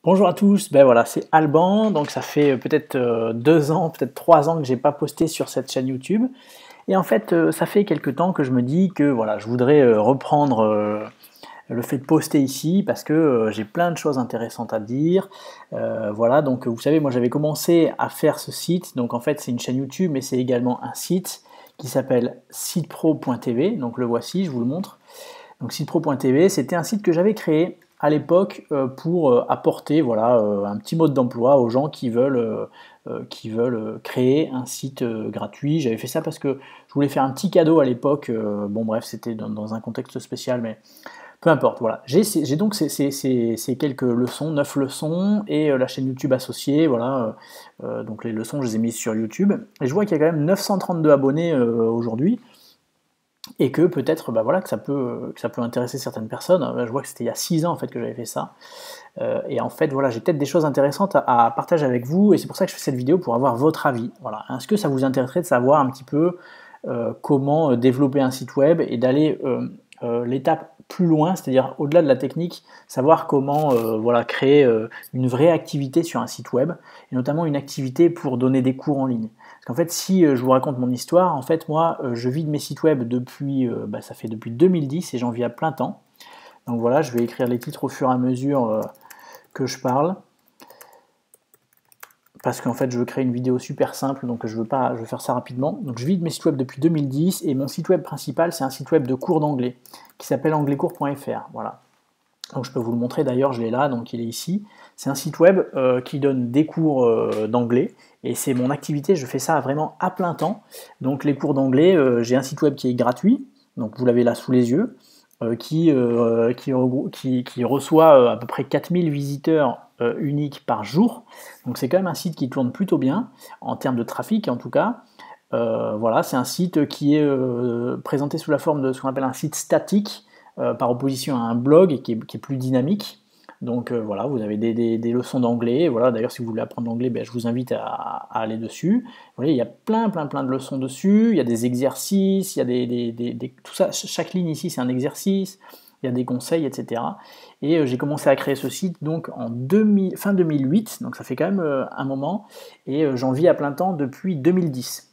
Bonjour à tous, ben voilà, c'est Alban, donc ça fait peut-être 2 ans, peut-être 3 ans que j'ai pas posté sur cette chaîne YouTube. Et en fait, ça fait quelque temps que je me dis que voilà, je voudrais reprendre le fait de poster ici parce que j'ai plein de choses intéressantes à dire. Voilà, donc vous savez, moi j'avais commencé à faire ce site, donc en fait c'est une chaîne YouTube, mais c'est également un site qui s'appelle sitepro.tv, donc le voici, je vous le montre. Donc sitepro.tv, c'était un site que j'avais créé à l'époque pour apporter voilà, un petit mode d'emploi aux gens qui veulent créer un site gratuit. J'avais fait ça parce que je voulais faire un petit cadeau à l'époque. Bon bref, c'était dans un contexte spécial, mais peu importe. Voilà. J'ai donc ces quelques leçons, 9 leçons, et la chaîne YouTube associée. Voilà. Donc les leçons, je les ai mises sur YouTube. Et je vois qu'il y a quand même 932 abonnés aujourd'hui et que peut-être bah voilà, que ça peut intéresser certaines personnes. Je vois que c'était il y a 6 ans en fait que j'avais fait ça. Et en fait voilà, j'ai peut-être des choses intéressantes à partager avec vous, et c'est pour ça que je fais cette vidéo, pour avoir votre avis. Voilà. Est-ce que ça vous intéresserait de savoir un petit peu comment développer un site web et d'aller l'étape plus loin, c'est-à-dire au-delà de la technique, savoir comment voilà, créer une vraie activité sur un site web, et notamment une activité pour donner des cours en ligne. Parce qu'en fait, si je vous raconte mon histoire, en fait, moi, je vis de mes sites web depuis, ça fait depuis 2010 et j'en vis à plein temps. Donc voilà, je vais écrire les titres au fur et à mesure que je parle, parce qu'en fait, je veux créer une vidéo super simple, donc je veux faire ça rapidement. Donc je vis de mes sites web depuis 2010 et mon site web principal, c'est un site web de cours d'anglais qui s'appelle anglaicours.fr. Voilà. Donc je peux vous le montrer d'ailleurs, je l'ai là, donc il est ici. C'est un site web qui donne des cours d'anglais, et c'est mon activité, je fais ça vraiment à plein temps. Donc les cours d'anglais, j'ai un site web qui est gratuit, donc vous l'avez là sous les yeux, qui reçoit à peu près 4000 visiteurs uniques par jour. Donc c'est quand même un site qui tourne plutôt bien, en termes de trafic en tout cas. Voilà, c'est un site qui est présenté sous la forme de ce qu'on appelle un site statique, par opposition à un blog et qui est plus dynamique. Donc voilà, vous avez des leçons d'anglais. Voilà, d'ailleurs, si vous voulez apprendre l'anglais, ben, je vous invite à aller dessus. Vous voyez, il y a plein de leçons dessus. Il y a des exercices, il y a tout ça. Chaque ligne ici, c'est un exercice. Il y a des conseils, etc. Et j'ai commencé à créer ce site donc fin 2008, donc ça fait quand même un moment. Et j'en vis à plein temps depuis 2010.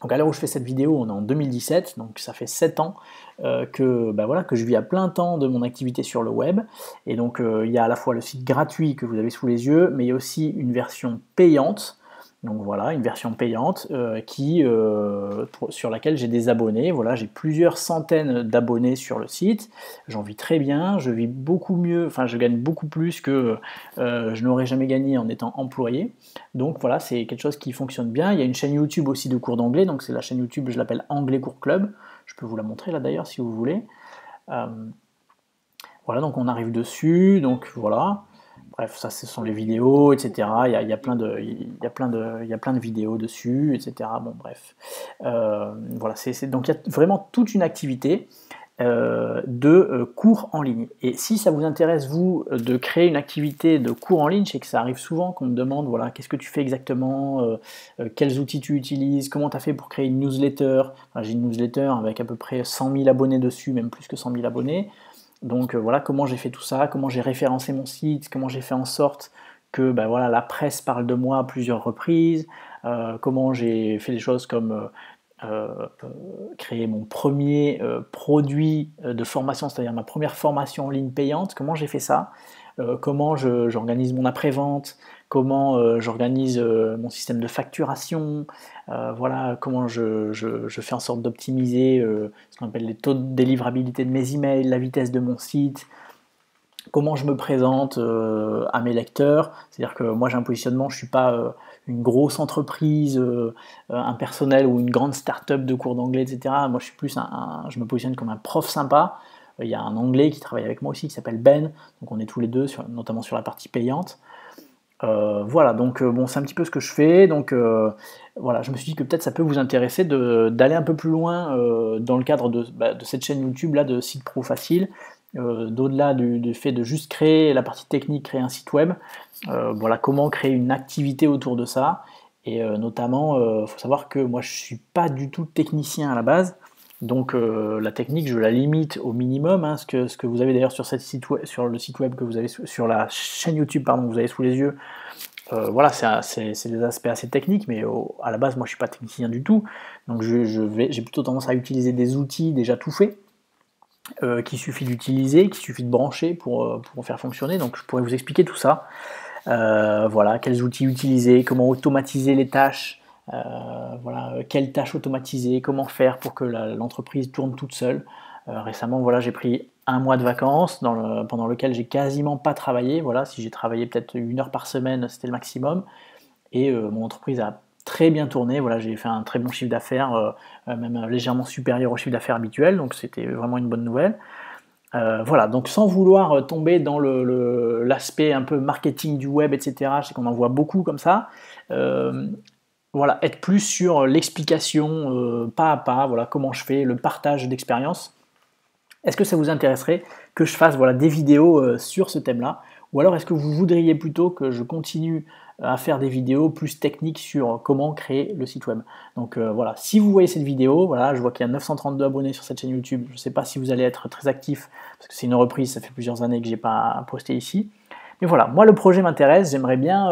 Donc à l'heure où je fais cette vidéo, on est en 2017, donc ça fait 7 ans bah voilà, que je vis à plein temps de mon activité sur le web. Et donc il y a à la fois le site gratuit que vous avez sous les yeux, mais il y a aussi une version payante. Donc voilà, une version payante sur laquelle j'ai des abonnés. Voilà, j'ai plusieurs centaines d'abonnés sur le site. J'en vis très bien, je vis beaucoup mieux, enfin je gagne beaucoup plus que je n'aurais jamais gagné en étant employé. Donc voilà, c'est quelque chose qui fonctionne bien. Il y a une chaîne YouTube aussi de cours d'anglais, donc c'est la chaîne YouTube, je l'appelle Anglais Cours Club. Je peux vous la montrer là d'ailleurs si vous voulez. Euh, voilà, donc on arrive dessus, donc voilà. Bref, ça ce sont les vidéos, etc. Il y a plein de vidéos dessus, etc. Bon, bref. Voilà, donc il y a vraiment toute une activité de cours en ligne. Et si ça vous intéresse, vous, de créer une activité de cours en ligne, je sais que ça arrive souvent qu'on me demande, voilà, qu'est-ce que tu fais exactement, quels outils tu utilises, comment tu as fait pour créer une newsletter. Enfin, j'ai une newsletter avec à peu près 100 000 abonnés dessus, même plus que 100 000 abonnés. Donc voilà comment j'ai fait tout ça, comment j'ai référencé mon site, comment j'ai fait en sorte que ben voilà, la presse parle de moi à plusieurs reprises, comment j'ai fait des choses comme créer mon premier produit de formation, c'est-à-dire ma première formation en ligne payante, comment j'ai fait ça, comment j'organise mon après-vente, comment j'organise mon système de facturation, voilà, comment je fais en sorte d'optimiser ce qu'on appelle les taux de délivrabilité de mes emails, la vitesse de mon site, comment je me présente à mes lecteurs. C'est-à-dire que moi j'ai un positionnement, je ne suis pas une grosse entreprise, un personnel ou une grande start-up de cours d'anglais, etc. Moi je suis plus je me positionne comme un prof sympa. Il y a un anglais qui travaille avec moi aussi qui s'appelle Ben, donc on est tous les deux, notamment sur la partie payante. Voilà, donc bon, c'est un petit peu ce que je fais. Donc voilà, je me suis dit que peut-être ça peut vous intéresser d'aller un peu plus loin dans le cadre de cette chaîne YouTube là de Site Pro Facile, d'au-delà du fait de juste créer la partie technique, créer un site web. Voilà, comment créer une activité autour de ça. Et notamment, il faut savoir que moi je suis pas du tout technicien à la base. Donc la technique, je la limite au minimum, hein, ce que vous avez d'ailleurs sur le site web que vous avez sur la chaîne YouTube, pardon, que vous avez sous les yeux. Voilà, c'est des aspects assez techniques, mais à la base, moi, je suis pas technicien du tout, donc j'ai plutôt tendance à utiliser des outils déjà tout faits, qu'il suffit d'utiliser, qu'il suffit de brancher pour faire fonctionner. Donc, je pourrais vous expliquer tout ça. Voilà, quels outils utiliser, comment automatiser les tâches, voilà, quelles tâches automatiser, comment faire pour que l'entreprise tourne toute seule. Récemment, voilà, j'ai pris un mois de vacances pendant lequel j'ai quasiment pas travaillé. Voilà, si j'ai travaillé peut-être 1 heure par semaine, c'était le maximum. Et mon entreprise a très bien tourné. Voilà, j'ai fait un très bon chiffre d'affaires, même légèrement supérieur au chiffre d'affaires habituel. Donc c'était vraiment une bonne nouvelle. Voilà, donc sans vouloir tomber dans l'aspect un peu marketing du web, etc. Je sais qu'on en voit beaucoup comme ça. Voilà, être plus sur l'explication pas à pas, voilà, comment je fais, le partage d'expérience. Est-ce que ça vous intéresserait que je fasse voilà, des vidéos sur ce thème-là? Ou alors est-ce que vous voudriez plutôt que je continue à faire des vidéos plus techniques sur comment créer le site web? Donc voilà, si vous voyez cette vidéo, voilà, je vois qu'il y a 932 abonnés sur cette chaîne YouTube. Je ne sais pas si vous allez être très actif, parce que c'est une reprise, ça fait plusieurs années que je n'ai pas posté ici. Mais voilà, moi le projet m'intéresse, j'aimerais bien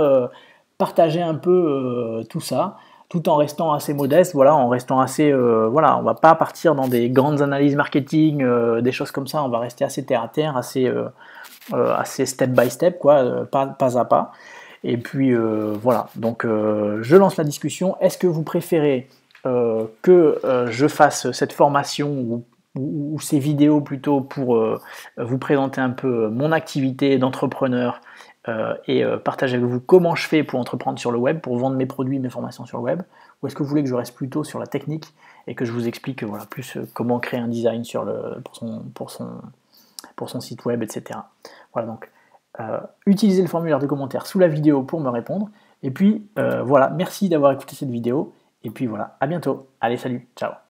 partager un peu tout ça, tout en restant assez modeste, voilà, en restant assez, voilà, on va pas partir dans des grandes analyses marketing, des choses comme ça, on va rester assez terre à terre, assez step by step, quoi, pas à pas. Et puis voilà, donc je lance la discussion. Est-ce que vous préférez que je fasse cette formation ou ces vidéos plutôt pour vous présenter un peu mon activité d'entrepreneur et partager avec vous comment je fais pour entreprendre sur le web, pour vendre mes produits, mes formations sur le web, ou est-ce que vous voulez que je reste plutôt sur la technique et que je vous explique voilà, plus comment créer un design pour son site web, etc. Voilà, donc utilisez le formulaire de commentaires sous la vidéo pour me répondre. Et puis voilà, merci d'avoir écouté cette vidéo. Et puis voilà, à bientôt. Allez, salut, ciao.